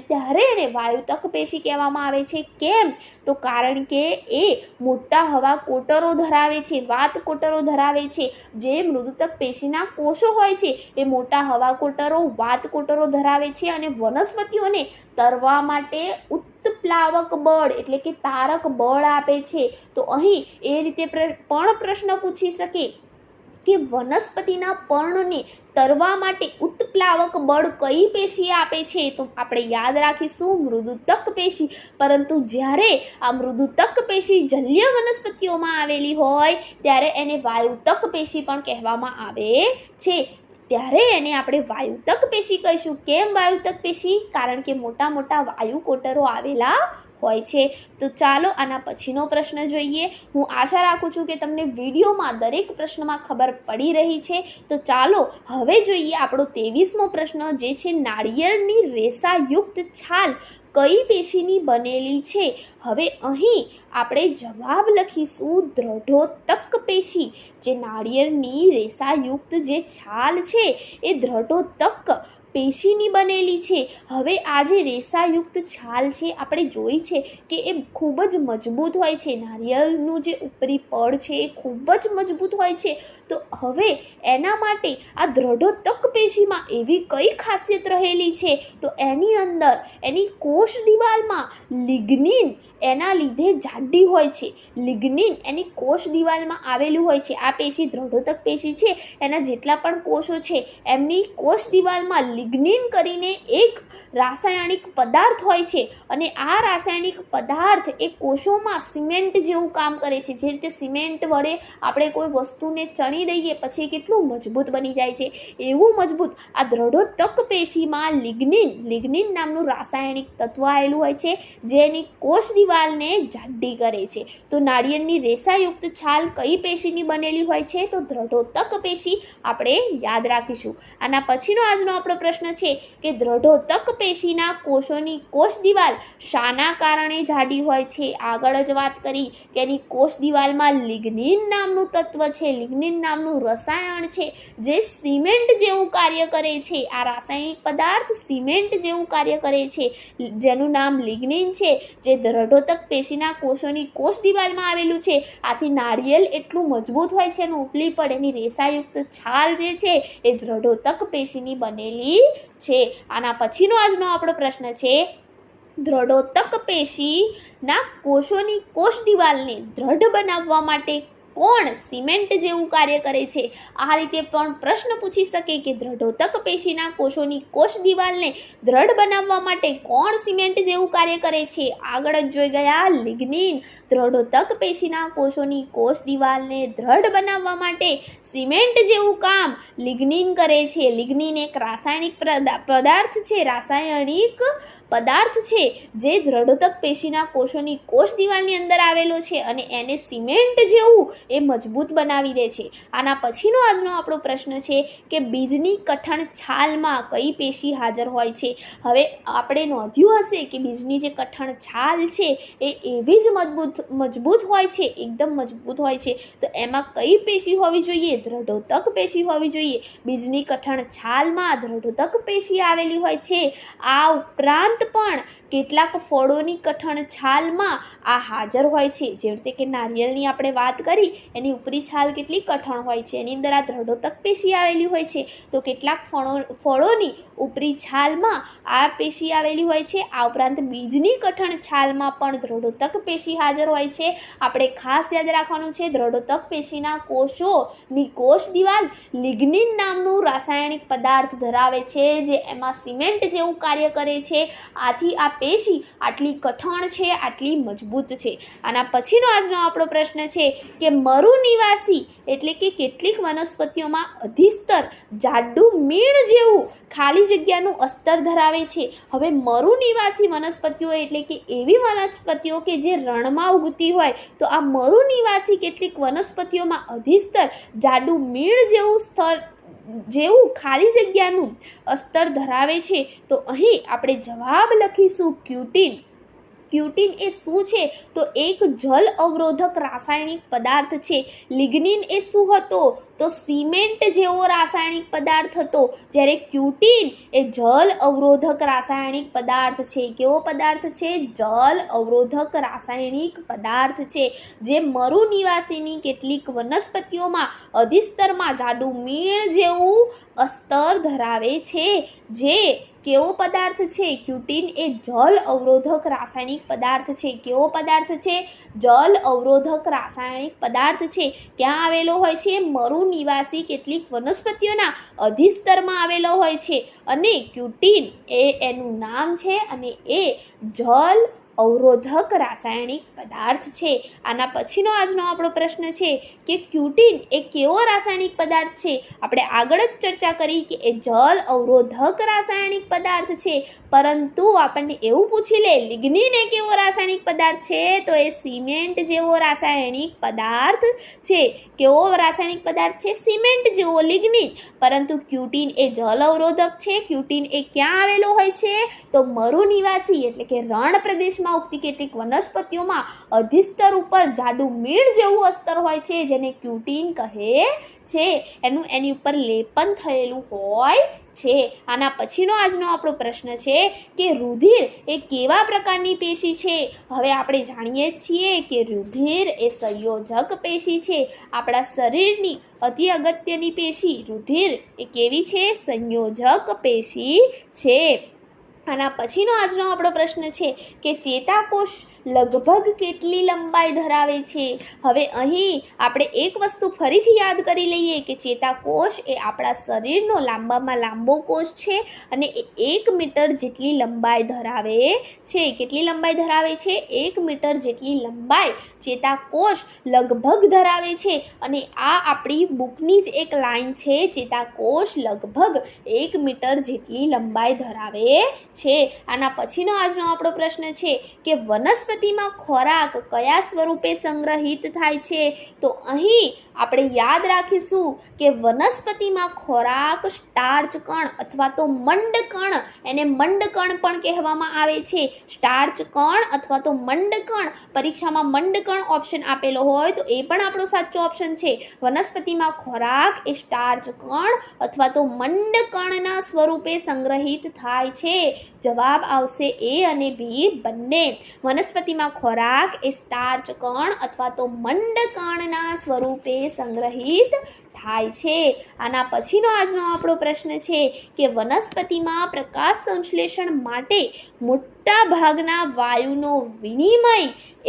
ત્યારે એને વાયુતક પેશી કહેવામાં આવે છે. કેમ? તો કારણ કે એ મોટા હવા કોટરો ધરાવે છે, વાત કોટરો ધરાવે છે. જે મૃદુતક પેશીના કોષો હોય છે એ મોટા હવા કોટરો, વાત કોટરો ધરાવે છે અને વનસ્પતિઓને તરવા માટે ઉત્પ્લાવક બળ એટલે કે તારક બળ આપે છે. તો અહીં એ રીતે પણ પ્રશ્ન પૂછી શકે કે વનસ્પતિના પર્ણને તરવા માટે ઉત્પ્લાવક બળ કઈ પેશી આપે છે? તો આપણે યાદ રાખીશું મૃદુતક પેશી. પરંતુ જ્યારે આ મૃદુતક પેશી જલીય વનસ્પતિઓમાં આવેલી હોય ત્યારે એને વાયુતક પેશી પણ કહેવામાં આવે છે. ત્યારે એને આપણે વાયુતક પેશી કહીશું. કેમ વાયુતક પેશી? કારણ કે મોટા મોટા વાયુ કોટરો આવેલા હોય છે. તો ચાલો આના પછીનો પ્રશ્ન જોઈએ. હું આશા રાખું છું કે તમને વિડીયોમાં દરેક પ્રશ્નમાં ખબર પડી રહી છે. તો ચાલો હવે જોઈએ આપણો 23મો પ્રશ્ન, જે છે નાળિયેરની રેસાયુક્ત છાલ કઈ પેશીની બનેલી છે? હવે અહીં આપણે જવાબ લખીશું દ્રઢોતક પેશી. જે નાળિયેરની રેસાયુક્ત જે છાલ છે એ દ્રઢોતક પેશીની બનેલી છે. હવે આ જે રેસાયુક્ત છાલ છે આપણે જોઈ છે કે એ ખૂબ જ મજબૂત હોય છે. નારિયેળનું જે ઉપરી પડ છે એ ખૂબ જ મજબૂત હોય છે. તો હવે એના માટે આ દ્રઢોતક પેશીમાં એવી કઈ ખાસિયત રહેલી છે? તો એની અંદર એની કોષ દિવાલમાં લિગ્નિન એના લીધે જાડી હોય છે. લિગ્નિન એની કોષ દિવાલમાં આવેલું હોય છે. આ પેશી દ્રઢોતક પેશી છે એના જેટલા પણ કોષો છે એમની કોષ દિવાલમાં લિગ્નિન કરીને એક રાસાયણિક પદાર્થ હોય છે અને આ રાસાયણિક પદાર્થ એ કોષોમાં સિમેન્ટ જેવું કામ કરે છે. જે રીતે સિમેન્ટ વડે આપણે કોઈ વસ્તુને ચણી દઈએ પછી કેટલું મજબૂત બની જાય છે, એવું મજબૂત આ દ્રઢોતક પેશીમાં લિગ્નિન નામનું રાસાયણિક તત્વ આવેલું હોય છે જે એની કોષ દિવાલને જાડી કરે છે. તો નાળિયેરની રેસાયુક્ત છાલ કઈ પેશીની બનેલી હોય છે? તો દ્રઢોતક પેશી આપણે યાદ રાખીશું. આના પછીનો આજનો આપણો પ્રશ્ન છે કે દ્રઢોતક પેશીના કોષોની કોષ દિવાલ શાના કારણે જાડી હોય છે? આગળ જ વાત કરી કે એની કોષ દિવાલમાં લિગ્નિન નામનું તત્વ છે, લિગ્નિન નામનું રસાયણ છે જે સિમેન્ટ જેવું કાર્ય કરે છે. આ રાસાયણિક પદાર્થ સિમેન્ટ જેવું કાર્ય કરે છે જેનું નામ લિગ્નિન છે, જે દ્રઢોતક પેશીના કોષોની કોષ દિવાલમાં આવેલું છે. આથી નાળિયેર એટલું મજબૂત હોય છે એનું ઉપલી પડ એની રેસાયુક્ત છાલ જે છે એ દ્રઢોતક પેશીની બનેલી છે. આના પછીનો આજનો આપણો પ્રશ્ન છે દ્રઢોતક પેશીના કોષોની કોષ દિવાલને દ્રઢ બનાવવા માટે કોણ સિમેન્ટ જેવું કાર્ય કરે છે? આ રીતે પણ પ્રશ્ન પૂછી શકે કે દ્રઢોતક પેશીના કોષોની કોષ દિવાલને દ્રઢ બનાવવા માટે કોણ સિમેન્ટ જેવું કાર્ય કરે છે? આગળ જ જોઈ ગયા લિગ્નિન. દ્રઢોતક પેશીના કોષોની કોષ દિવાલને દ્રઢ બનાવવા માટે સિમેન્ટ જેવું કામ લિગ્નિન કરે છે. લિગ્નિન એક રાસાયણિક પદાર્થ છે, રાસાયણિક પદાર્થ છે જે દ્રઢોતક પેશીના કોષોની કોષ દિવાલની અંદર આવેલો છે અને એને સિમેન્ટ જેવું એ મજબૂત બનાવી દે છે. આના પછીનો આજનો આપણો પ્રશ્ન છે કે બીજની કઠણ છાલમાં કઈ પેશી હાજર હોય છે? હવે આપણે નોંધ્યું હશે કે બીજની જે કઠણ છાલ છે એ એવી જ મજબૂત હોય છે, એકદમ મજબૂત હોય છે. તો એમાં કઈ પેશી હોવી જોઈએ? દ્રઢોતક પેશી હોવી જોઈએ. બીજની કઠણ છાલમાં દ્રઢોતક પેશી આવેલી હોય છે. આ ઉપરાંત પણ કેટલાક ફળોની કઠણ છાલમાં આ હાજર હોય છે. જેવી રીતે કે નારિયેળની આપણે વાત કરી, એની ઉપરી છાલ કેટલી કઠણ હોય છે, એની અંદર આ દ્રઢોતક પેશી આવેલી હોય છે. તો કેટલાક ફળોની ઉપરી છાલમાં આ પેશી આવેલી હોય છે. આ ઉપરાંત બીજની કઠણ છાલમાં પણ દ્રઢોતક પેશી હાજર હોય છે. આપણે ખાસ યાદ રાખવાનું છે, દ્રઢોતક પેશીના કોષોની કોષ દિવાલ લિગ્નિન નામનું રાસાયણિક પદાર્થ ધરાવે છે, જે એમાં સિમેન્ટ જેવું કાર્ય કરે છે. આથી આ પેશી આટલી કઠણ છે, આટલી મજબૂત છે. આના પછીનો આજનો આપણો પ્રશ્ન છે કે મરુનિવાસી એટલે કે કેટલીક વનસ્પતિઓમાં અધિસ્તર જાડું મીણ જેવું ખાલી જગ્યાનું અસ્તર ધરાવે છે. હવે મરુનિવાસી વનસ્પતિઓ એટલે કે એવી વનસ્પતિઓ કે જે રણમાં ઉગતી હોય, તો આ મરુનિવાસી કેટલીક વનસ્પતિઓમાં અધિસ્તર જાડું મીણ જેવું ખાલી જગ્યાનું અસ્તર ધરાવે છે. તો અહીં આપણે જવાબ લખીશું ક્યુટીન. ક્યુટીન એ શું છે? તો એક જલ અવરોધક રાસાયણિક પદાર્થ છે. લિગ્નિન એ શું હતો? તો સિમેન્ટ જેવો રાસાયણિક પદાર્થ હતો. જ્યારે ક્યુટીન એ જલ અવરોધક રાસાયણિક પદાર્થ છે. કેવો પદાર્થ છે? જલ અવરોધક રાસાયણિક પદાર્થ છે, જે મરુનિવાસીની કેટલીક વનસ્પતિઓમાં અધિસ્તરમાં જાડું મીણ જેવું અસ્તર ધરાવે છે. જે કેવો પદાર્થ છે? ક્યુટીન એ જલ અવરોધક રાસાયણિક પદાર્થ છે. કેવો પદાર્થ છે? જલ અવરોધક રાસાયણિક પદાર્થ છે. ક્યાં આવેલો હોય છે? મરુનિવાસી કેટલીક વનસ્પતિઓના અધિસ્તરમાં આવેલો હોય છે. અને ક્યુટીન એ એનું નામ છે અને એ જલ અવરોધક રાસાયણિક પદાર્થ છે. આના પછીનો આજનો આપણો પ્રશ્ન છે કે ક્યુટીન એ કેવો રાસાયણિક પદાર્થ છે? આપણે આગળ જ ચર્ચા કરી કે એ જલ અવરોધક રાસાયણિક પદાર્થ છે. પરંતુ આપણને એવું પૂછી લે, લિગ્નિન એ કેવો રાસાયણિક પદાર્થ છે? તો એ સિમેન્ટ જેવો રાસાયણિક પદાર્થ છે. કેવો રાસાયણિક પદાર્થ છે? સિમેન્ટ જેવો, લિગ્નિન. પરંતુ ક્યુટીન એ જલ અવરોધક છે. ક્યુટીન એ ક્યાં આવેલો હોય છે? તો મરુનિવાસી એટલે કે રણ પ્રદેશમાં ઉગતી કેટલીક વનસ્પતિઓમાં અધિસ્તર ઉપર જાડું મીણ જેવું અસ્તર હોય છે, જેને ક્યુટીન કહે છે. એની ઉપર લેપન થયેલું હોય છે. આના પછીનો આજનો આપણો પ્રશ્ન છે કે રુધિર એ કેવા પ્રકારની પેશી છે? હવે આપણે જાણીએ છીએ કે રુધિર એ સંયોજક પેશી છે. આપણા શરીરની અતિ અગત્યની પેશી રુધિર એ કેવી છે? સંયોજક પેશી છે. આના પછીનો આજનો આપણો પ્રશ્ન છે કે ચેતાકોષ લગભગ કેટલી લંબાઈ ધરાવે છે? હવે અહીં આપણે એક વસ્તુ ફરીથી યાદ કરી લઈએ કે ચેતાકોષ એ આપણા શરીરનો લાંબામાં લાંબો કોષ છે અને એ 1 મીટર જેટલી લંબાઈ ધરાવે છે. કેટલી લંબાઈ ધરાવે છે? 1 મીટર જેટલી લંબાઈ ચેતાકોષ લગભગ ધરાવે છે. અને આ આપણી બુકની જ એક લાઈન છે, ચેતાકોષ લગભગ 1 મીટર જેટલી લંબાઈ ધરાવે છે. આના પછીનો આજનો આપણો પ્રશ્ન છે કે વનસ્પતિમાં ખોરાક કયા સ્વરૂપે સંગ્રહિત થાય છે? તો અહીં આપણે યાદ રાખીશું કે વનસ્પતિમાં ખોરાક સ્ટાર્ચ કણ અથવા તો મંડકણ, એને મંડકણ પણ કહેવામાં આવે છે. સ્ટાર્ચ કણ અથવા તો મંડકણ. પરીક્ષામાં મંડકણ ઓપ્શન આપેલો હોય તો એ પણ આપણો સાચો ઓપ્શન છે. વનસ્પતિમાં ખોરાક એ સ્ટાર્ચ કણ અથવા તો મંડકણના સ્વરૂપે સંગ્રહિત થાય છે. જવાબ આવશે એ અને બી બંને. વનસ્પતિમાં ખોરાક એ સ્ટાર્ચ કણ અથવા તો મંડકણના સ્વરૂપે સંગ્રહિત થાય છે. આના પછીનો આજનો આપણો પ્રશ્ન છે કે વનસ્પતિમાં પ્રકાશ સંશ્લેષણ માટે મોટા ભાગના વાયુનો વિનિમય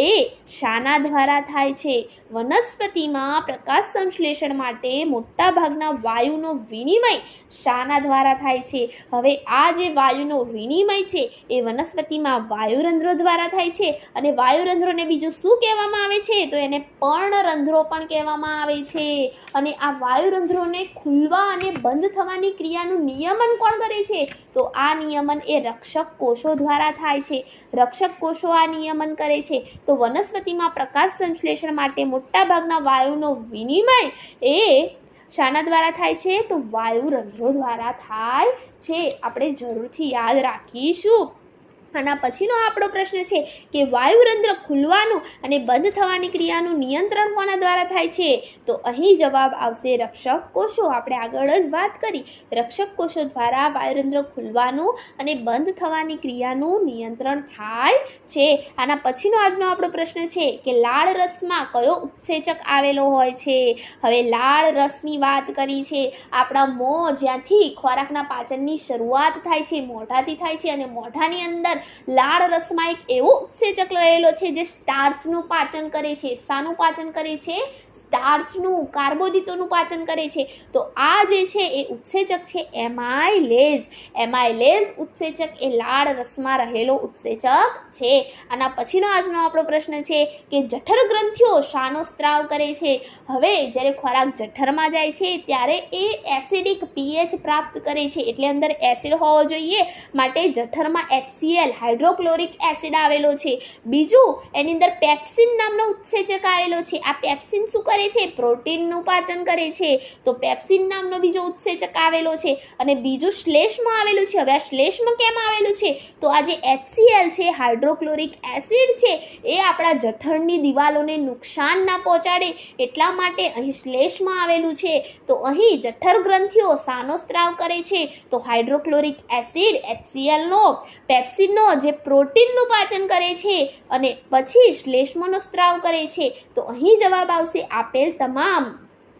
એ શાના દ્વારા થાય છે? વનસ્પતિમાં પ્રકાશ સંશ્લેષણ માટે મોટા ભાગના વાયુનો વિનિમય શાના દ્વારા થાય છે? હવે આ જે વાયુનો વિનિમય છે એ વનસ્પતિમાં વાયુરંધ્રો દ્વારા થાય છે. અને વાયુરંધ્રોને બીજું શું કહેવામાં આવે છે? તો એને પર્ણરંધ્રો પણ કહેવામાં આવે છે. અને આ વાયુરંધ્રોને ખુલવા અને બંધ થવાની ક્રિયાનું નિયમન કોણ કરે છે? તો આ નિયમન એ રક્ષક કોષો દ્વારા થાય છે. રક્ષક કોષો આ નિયમન કરે છે. તો વનસ્પતિમાં પ્રકાશ સંશ્લેષણ માટે મોટાભાગના વાયુનો વિનિમય એ શાના દ્વારા થાય છે? તો વાયુરંધ્રો દ્વારા થાય છે. આપણે જરૂરથી યાદ રાખીશું. આના પછીનો આપણો પ્રશ્ન છે કે વાયુરંધ્ર ખુલવાનું અને બંધ થવાની ક્રિયાનું નિયંત્રણ કોના દ્વારા થાય છે? તો અહીં જવાબ આવશે રક્ષક કોષો. આપણે આગળ જ વાત કરી, રક્ષક કોષો દ્વારા વાયુરંધ્ર ખુલવાનું અને બંધ થવાની ક્રિયાનું નિયંત્રણ થાય છે. આના પછીનો આજનો આપણો પ્રશ્ન છે કે લાળ રસમાં કયો ઉત્સેચક આવેલો હોય છે? હવે લાળ રસની વાત કરી છે. આપણા મોં જ્યાંથી ખોરાકના પાચનની શરૂઆત થાય છે, મોઢાથી થાય છે, અને મોઢાની અંદર લાળ રસમાં એક એવો ઉત્સેચક રહેલો છે જે સ્ટાર્ચનું પાચન કરે છે. શાનું પાચન કરે છે? સ્ટાર્ચનું, કાર્બોદિતોનું પાચન કરે છે. તો આ જે છે એ ઉત્સેચક છે એમાઇલેઝ. એમાઇલેઝ ઉત્સેચક એ લાળ રસમાં રહેલો ઉત્સેચક છે. આના પછીનો આજનો આપણો પ્રશ્ન છે કે જઠર ગ્રંથિઓ શાનો સ્ત્રાવ કરે છે? હવે જ્યારે ખોરાક જઠરમાં જાય છે ત્યારે એ એસિડિક પીએચ પ્રાપ્ત કરે છે, એટલે અંદર એસિડ હોવો જોઈએ, માટે જઠરમાં HCl હાઇડ્રોક્લોરિક એસિડ આવેલો છે. બીજું, એની અંદર પેપ્સિન નામનો ઉત્સેચક આવેલો છે. આ પેપ્સિન શું કરે છે? પ્રોટીનનું પાચન કરે છે. તો પેપ્સિન નામનો બીજો ઉત્સેચક આવેલો છે. અને બીજું શ્લેષ્મમાં આવેલું છે. હવે આ શ્લેષ્મ કેમ આવેલું છે? તો આ જે HCl છે, હાઇડ્રોક્લોરિક એસિડ છે, એ આપણા જઠરની દિવાલોને નુકસાન ના પહોંચાડે એટલા માટે અહીં શ્લેષ્મમાં આવેલું છે. તો અહીં જઠર ગ્રંથિઓ શાનો સ્ત્રાવ કરે છે? તો હાઇડ્રોક્લોરિક એસિડ HClનો, પેપ્સિનનો જે પ્રોટીનનું પાચન કરે છે, અને પછી શ્લેષ્મનો સ્ત્રાવ કરે છે. તો અહીં જવાબ આવશે આપેલ તમામ.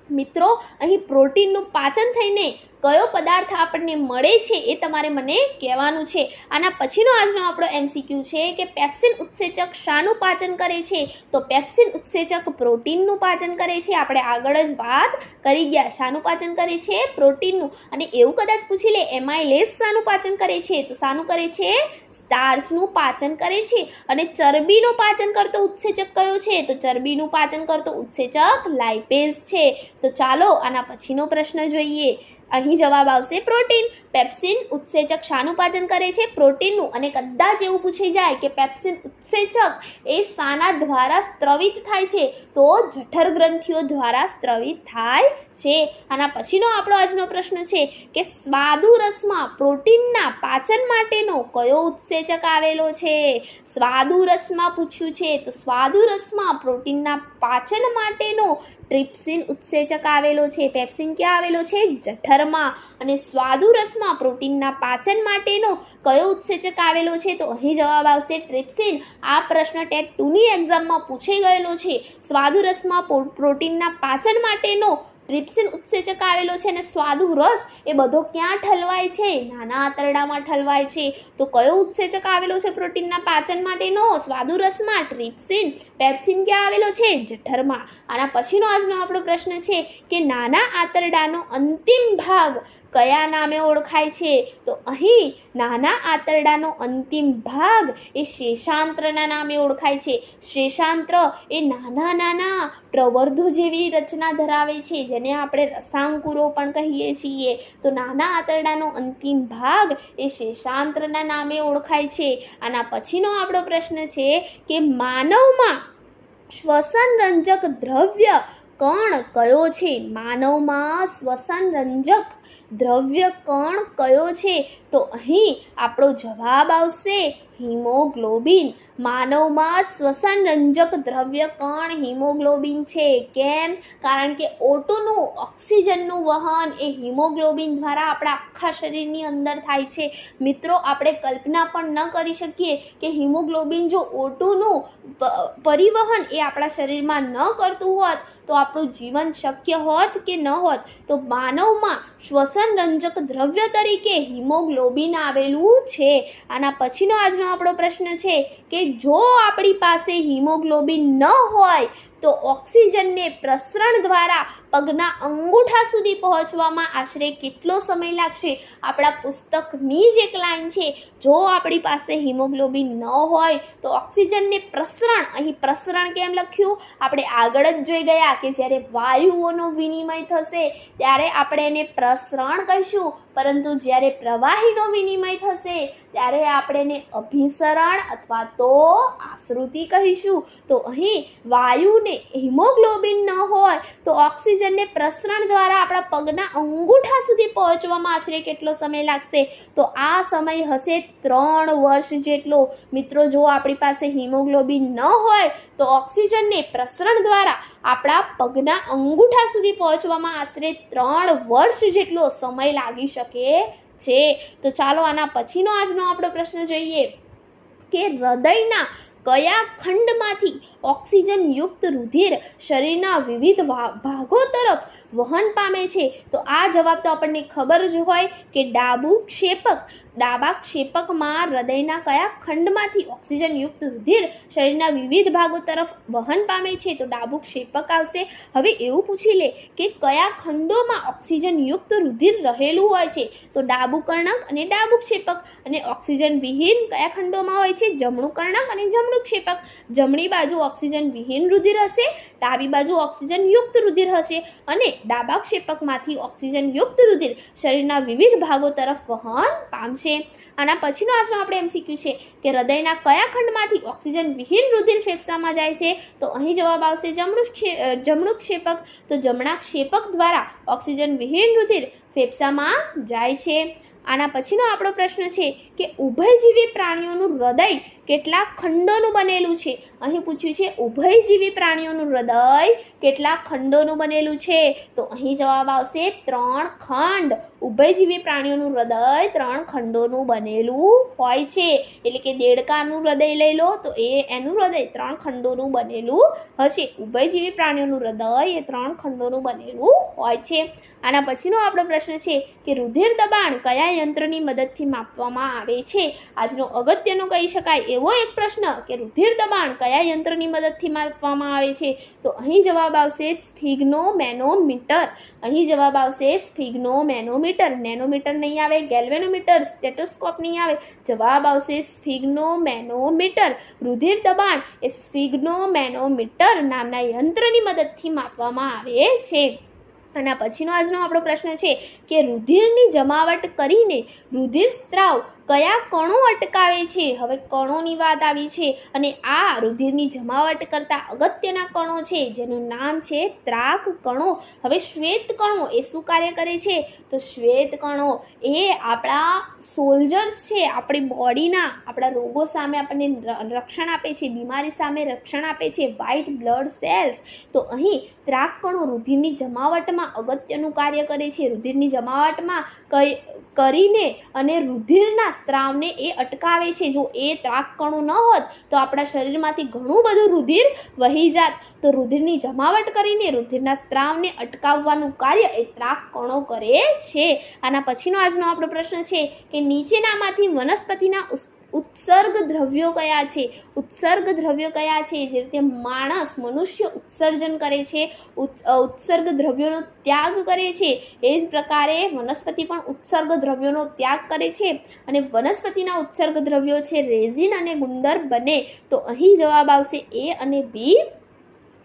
મિત્રો, અહીં પ્રોટીનનું પાચન થઈને કયો પદાર્થ આપણને મળે છે એ તમારે મને કહેવાનું છે. આના પછીનો આજનો આપણો MCQ છે કે પેપ્સિન ઉત્સેચક શાનું પાચન કરે છે? તો પેપ્સિન ઉત્સેચક પ્રોટીનનું પાચન કરે છે. આપણે આગળ જ વાત કરી ગયા. શાનું પાચન કરે છે? પ્રોટીનનું. અને એવું કદાચ પૂછી લે એમાઇલેઝ શાનું પાચન કરે છે? તો શાનું કરે છે? સ્ટાર્ચનું પાચન કરે છે. અને ચરબીનું પાચન કરતો ઉત્સેચક કયો છે? તો ચરબીનું પાચન કરતો ઉત્સેચક લાઇપેઝ છે. તો ચાલો આના પછીનો પ્રશ્ન જોઈએ. અહીં જવાબ આવશે પ્રોટીન. પેપ્સિન ઉત્સેચક શાનું પાચન કરે છે? પ્રોટીનનું. અને કદાચ એવું પૂછાઈ જાય કે પેપ્સિન ઉત્સેચક એ શાના દ્વારા સ્ત્રવિત થાય છે? તો જઠર ગ્રંથિઓ દ્વારા સ્ત્રવિત થાય છે. આના પછીનો આપણો આજનો પ્રશ્ન છે કે સ્વાદુ રસમાં પ્રોટીનના પાચન માટેનો કયો ઉત્સેચક આવેલો છે? સ્વાદુ રસમાં પૂછ્યું છે. તો સ્વાદુ રસમાં પ્રોટીનના પાચન માટેનો ટ્રિપ્સિન ઉત્સેચક આવેલો છે. પેપ્સિન ક્યાં આવેલો છે? જઠરમાં. અને સ્વાદુ રસમાં પ્રોટીનના પાચન માટેનો કયો ઉત્સેચક આવેલો છે? તો અહીં જવાબ આવશે ટ્રિપ્સિન. આ પ્રશ્ન ટેટ 2ની એક્ઝામમાં પૂછાઈ ગયેલો છે. સ્વાદુ રસમાં પ્રોટીનના પાચન માટેનો ટ્રિપ્સિન ઉત્સેચક આવેલો છે. અને સ્વાદુ રસ એ બધો ક્યાં ઠલવાય છે? નાના આંતરડામાં ઠલવાય છે. તો કયો ઉત્સેચક આવેલો છે પ્રોટીનના પાચન માટેનો? સ્વાદુ રસમાં ટ્રિપ્સિન. પેપ્સિન ક્યાં આવેલો છે? જઠરમાં. આના પછીનો આજનો આપણો પ્રશ્ન છે કે નાના આંતરડાનો અંતિમ ભાગ કયા નામે ઓળખાય છે? તો અહીં નાના આંતરડાનો અંતિમ ભાગ એ શેષાંત્રના નામે ઓળખાય છે. શેષાંત્ર એ નાના નાના પ્રવર્ધો જેવી રચના ધરાવે છે, જેને આપણે રસાંકુરો પણ કહીએ છીએ. તો નાના આંતરડાનો અંતિમ ભાગ એ શેષાંત્રના નામે ઓળખાય છે. આના પછીનો આપણો પ્રશ્ન છે કે માનવમાં શ્વસન રંજક દ્રવ્ય કણ કયો છે? માનવમાં શ્વસન રંજક દ્રવ્ય કણ કયો છે? તો અહીં આપણો જવાબ આવશે હિમોગ્લોબિન. માનવમાં શ્વસન રંજક દ્રવ્ય કણ હિમોગ્લોબિન છે. કેમ? કારણ કે ઓટોનું ઓક્સિજનનું વહન એ હિમોગ્લોબિન દ્વારા આપણા આખા શરીરની અંદર થાય છે. મિત્રો, આપણે કલ્પના પણ ન કરી શકીએ કે હિમોગ્લોબિન જો ઓટોનું પરિવહન એ આપણા શરીરમાં ન કરતું હોત તો આપણું જીવન શક્ય હોત કે ન હોત. તો માનવમાં શ્વસન રંજક દ્રવ્ય તરીકે હિમોગ્લોબિન આવેલું છે. આના પછીનો આજનો આપણો પ્રશ્ન છે કે જો આપણી પાસે હિમોગ્લોબિન ન હોય તો ઓક્સિજનને પ્રસરણ દ્વારા પગના અંગૂઠા સુધી પહોંચવામાં આશરે કેટલો સમય લાગશે? આપણા પુસ્તકની જ એક લાઈન છે, જો આપણી પાસે હિમોગ્લોબિન ન હોય તો ઓક્સિજનને પ્રસરણ, અહીં પ્રસરણ કેમ લખ્યું? આપણે આગળ જ જોઈ ગયા કે જ્યારે વાયુઓનો વિનિમય થશે ત્યારે આપણે એને પ્રસરણ કહીશું, પરંતુ જ્યારે પ્રવાહીનો વિનિમય થશે ત્યારે આપણે એને અભિસરણ અથવા તો આશ્રુતિ કહીશું. તો અહીં વાયુને હિમોગ્લોબિન ન હોય તો ઓક્સિજન ઓક્સિજનને પ્રસરણ દ્વારા આપણા પગના અંગૂઠા સુધી પહોંચવામાં આશરે કેટલો સમય લાગશે? તો આ સમય હશે 3 વર્ષ જેટલો. મિત્રો, જો આપણી પાસે હિમોગ્લોબિન ન હોય તો ઓક્સિજનને પ્રસરણ દ્વારા આપણા પગના અંગૂઠા સુધી પહોંચવામાં આશરે 3 વર્ષ જેટલો સમય લાગી શકે છે. તો ચાલો આના પછીનો આજનો આપણો પ્રશ્ન જોઈએ કે હૃદયના કયા ખંડમાંથી ઓક્સિજન યુક્ત રુધિર શરીરના વિવિધ ભાગો તરફ વહન પામે છે? તો આ જવાબ તો આપણને ખબર જ હોય કે ડાબું ક્ષેપક. ડાબા ક્ષેપકમાં હૃદયના કયા ખંડમાંથી ઓક્સિજન યુક્ત રુધિર શરીરના વિવિધ ભાગો તરફ વહન પામે છે? તો ડાબું ક્ષેપક આવશે. હવે એવું પૂછી લે કે કયા ખંડોમાં ઓક્સિજન યુક્ત રુધિર રહેલું હોય છે? તો ડાબું કર્ણક અને ડાબું ક્ષેપક. અને ઓક્સિજન વિહીન કયા ખંડોમાં હોય છે? જમણું કર્ણક અને જમણું ક્ષેપક. જમણી બાજુ ઓક્સિજન વિહીન રુધિર હશે, ડાબી બાજુ ઓક્સિજન યુક્ત રુધિર હશે અને ડાબા ક્ષેપકમાંથી ઓક્સિજન યુક્ત રુધિર શરીરના વિવિધ ભાગો તરફ વહન પામશે. આના પછીનો આજનો આપણે MCQ છે કે હૃદયના કયા ખંડમાંથી ઓક્સિજન વિહીન રુધિર ફેફસામાં જાય છે? તો અહીં જવાબ આવશે જમણું ક્ષેપક. તો જમણા ક્ષેપક દ્વારા ઓક્સિજન વિહીન રુધિર ફેફસામાં જાય છે. આના પછીનો આપણો પ્રશ્ન છે કે ઉભયજીવી પ્રાણીઓનું હૃદય કેટલા ખંડોનું બનેલું છે? અહીં પૂછ્યું છે ઉભયજીવી પ્રાણીઓનું હૃદય કેટલા ખંડોનું બનેલું છે? તો અહીં જવાબ આવશે 3 ખંડ. ઉભયજીવી પ્રાણીઓનું હૃદય 3 ખંડોનું બનેલું હોય છે. એટલે કે દેડકાનું હૃદય લઈ લો તો એનું હૃદય 3 ખંડોનું બનેલું હશે. ઉભયજીવી પ્રાણીઓનું હૃદય એ 3 ખંડોનું બનેલું હોય છે. આના પછીનો આપણો પ્રશ્ન છે કે રુધિર દબાણ કયા યંત્રની મદદથી માપવામાં આવે છે? આજનો અગત્યનો કહી શકાય એવો એક પ્રશ્ન કે રુધિર દબાણ કયા યંત્રની મદદથી માપવામાં આવે છે? તો અહીં જવાબ આવશે સ્ફિગ્નોમેનોમીટર. અહીં જવાબ આવશે સ્ફિગ્નોમેનોમીટર. નેનોમીટર નહીં આવે, ગેલ્વેનોમીટર, સ્ટેટોસ્કોપ નહીં આવે. જવાબ આવશે સ્ફિગ્નોમેનોમીટર. રુધિર દબાણ એ સ્ફિગ્નોમેનોમીટર નામના યંત્રની મદદથી માપવામાં આવે છે. આના પછીનો આજનો આપણો પ્રશ્ન છે કે રુધિરની જમાવટ કરીને રુધિર સ્ત્રાવ કયા કણો અટકાવે છે? હવે કણોની વાત આવી છે અને આ રુધિરની જમાવટ કરતા અગત્યના કણો છે જેનું નામ છે ત્રાક કણો. હવે શ્વેત કણો એ શું કાર્ય કરે છે? તો શ્વેત કણો એ આપણા સોલ્જર્સ છે, આપણી બોડીના આપણા રોગો સામે આપણને રક્ષણ આપે છે, બીમારી સામે રક્ષણ આપે છે, વ્હાઇટ બ્લડ સેલ્સ. તો અહીં ત્રાક કણો રુધિરની જમાવટમાં અગત્યનું કાર્ય કરે છે. રુધિરની જમાવટમાં કરીને અને રુધિરના સ્ત્રાવને એ અટકાવે છે. જો એ ત્રાક કણો ન હોત તો આપણા શરીરમાંથી ઘણું બધું રુધિર વહી જાત. તો રુધિરની જમાવટ કરીને રુધિરના સ્ત્રાવને અટકાવવાનું કાર્ય એ ત્રાક કણો કરે છે. આના પછીનો આજનો આપણો પ્રશ્ન છે કે નીચેનામાંથી વનસ્પતિના ઉત્સર્ગ દ્રવ્યો કયા છે? ઉત્સર્ગ દ્રવ્યો કયા છે? જે રીતે મનુષ્ય ઉત્સર્જન કરે છે, ઉત્સર્ગ દ્રવ્યોનો ત્યાગ કરે છે, એ જ પ્રકારે વનસ્પતિ પણ ઉત્સર્ગ દ્રવ્યોનો ત્યાગ કરે છે. અને વનસ્પતિના ઉત્સર્ગ દ્રવ્યો છે રેઝિન અને ગુંદર બંને. તો અહીં જવાબ આવશે A અને B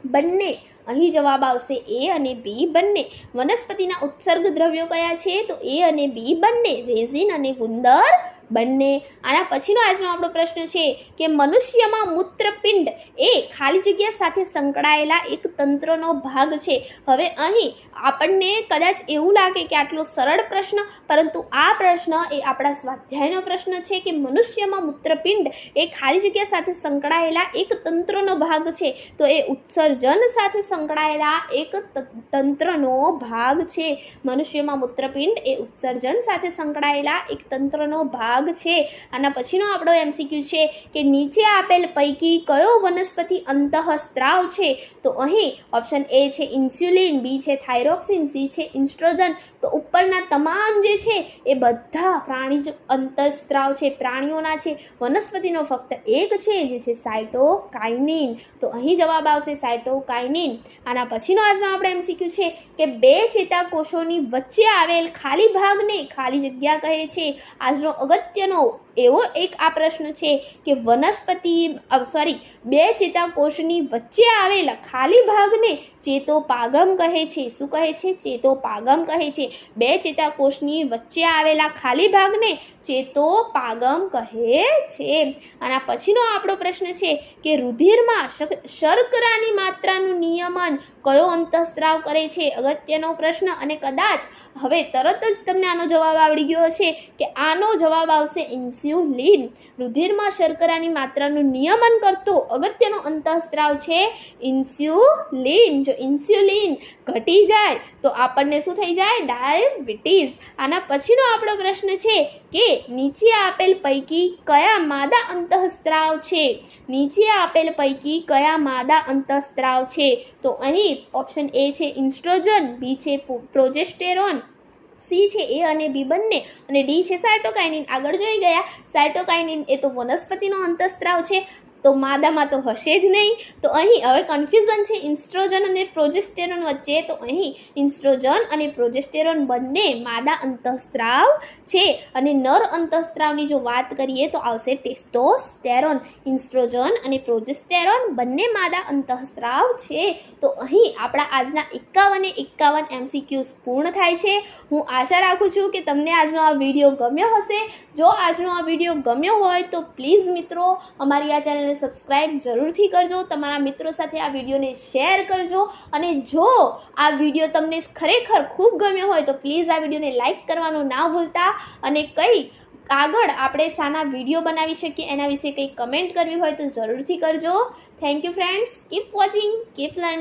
બંને. અહીં જવાબ આવશે A અને B બંને. વનસ્પતિના ઉત્સર્ગ દ્રવ્યો કયા છે? તો A અને B બંને, રેઝિન અને ગુંદર બંને. આના પછીનો આજનો આપણો પ્રશ્ન છે કે મનુષ્યમાં મૂત્રપિંડ એ ખાલી જગ્યા સાથે સંકળાયેલા એક તંત્રનો ભાગ છે. હવે અહીં આપણને કદાચ એવું લાગે કે આટલો સરળ પ્રશ્ન, પરંતુ આ પ્રશ્ન એ આપણા સ્વાધ્યાયનો પ્રશ્ન છે કે મનુષ્યમાં મૂત્રપિંડ એ ખાલી જગ્યા સાથે સંકળાયેલા એક તંત્રનો ભાગ છે. તો એ ઉત્સર્જન સાથે સંકળાયેલા એક તંત્રનો ભાગ છે. મનુષ્યમાં મૂત્રપિંડ એ ઉત્સર્જન સાથે સંકળાયેલા એક તંત્રનો ભાગ છે. આના પછીનો આપણો MCQ છે કે નીચે આપેલ પૈકી કયો વનસ્પતિ અંતઃસ્ત્રાવ છે? તો અહીં ઓપ્શન A છે ઇન્સ્યુલિન, B છે થાઇરોક્સિન, C છે ઇન્સ્ટ્રોજન. તો ઉપરના તમામ જે છે એ બધા પ્રાણીજ અંતઃસ્ત્રાવ છે, પ્રાણીઓના છે. વનસ્પતિનો ફક્ત એક છે જે છે સાયટોકાઇનિન. તો અહીં જવાબ આવશે સાયટોકાઇનિન. આના પછીનો આજનો આપણો MCQ છે કે 2 ચેતાકોષોની વચ્ચે આવેલ ખાલી ભાગને ખાલી જગ્યા કહે છે. આજનો અગત્યનો એવો એક આ પ્રશ્ન છે કે બે ચેતાકોષની વચ્ચે આવેલા ખાલી ભાગને ચેતોપાગમ કહે છે. શું કહે છે? ચેતોપાગમ કહે છે. બે ચેતાકોષની વચ્ચે આવેલા ખાલી ભાગને ચેતોપાગમ કહે છે. આના પછીનો આપણો પ્રશ્ન છે કે રુધિરમાં શર્કરાની માત્રાનું નિયમન કયો અંતઃસ્ત્રાવ કરે છે? અગત્યનો પ્રશ્ન, અને કદાચ હવે તરત જ તમને આનો જવાબ આવડી ગયો છે કે આનો જવાબ આવશે ઇન્સ્યુલિન. રુધિરમાં શર્કરાની માત્રાનું નિયમન કરતો અગત્યનો અંતઃસ્ત્રાવ છે ઇન્સ્યુલિન. જો ઇન્સ્યુલિન ઘટી જાય તો આપણને શું થઈ જાય? ડાયાબિટીસ. આના પછીનો આપણો પ્રશ્ન છે કે નીચે આપેલ પૈકી કયા માદા અંતઃસ્ત્રાવ છે? નીચે આપેલ પૈકી કયા માદા અંતઃસ્ત્રાવ છે? તો અહીં ઓપ્શન એ છે ઇન્સ્ટ્રોજન, બી છે પ્રોજેસ્ટેરોન, સી છે એ અને બી બંને, અને ડી છે સાયટોકાઇનિન. આગળ જોઈ ગયા, સાયટોકાઇનિન એ તો વનસ્પતિનો અંતઃસ્ત્રાવ છે, તો માદામાં તો હશે જ નહીં. તો અહીં હવે કન્ફ્યુઝન છે ઇન્સ્ટ્રોજન અને પ્રોજેસ્ટેરોન વચ્ચે. તો અહીં ઇન્સ્ટ્રોજન અને પ્રોજેસ્ટેરોન બંને માદા અંતઃસ્ત્રાવ છે, અને નર અંતઃસ્ત્રાવની જો વાત કરીએ તો આવશે ટેસ્ટોસ્ટેરોન. ઇન્સ્ટ્રોજન અને પ્રોજેસ્ટેરોન બંને માદા અંતઃસ્ત્રાવ છે. તો અહીં આપણા આજના 51 MCQs પૂર્ણ થાય છે. હું આશા રાખું છું કે તમને આજનો આ વિડીયો ગમ્યો હશે. જો આજનો આ વિડીયો ગમ્યો હોય તો પ્લીઝ મિત્રો અમારી આ ચેનલને સબસ્ક્રાઈબ જરૂરથી કરજો, તમારા મિત્રો સાથે આ વિડીયોને શેર કરજો, અને જો આ વિડીયો તમને ખરેખર ખૂબ ગમ્યો હોય તો પ્લીઝ આ વિડીયોને લાઈક કરવાનું ના ભૂલતા, અને આગળ આપણે શાના વિડીયો બનાવી શકીએ એના વિશે કંઈ કમેન્ટ કરવી હોય તો જરૂરથી કરજો. Thank you friends. Keep watching, keep learning.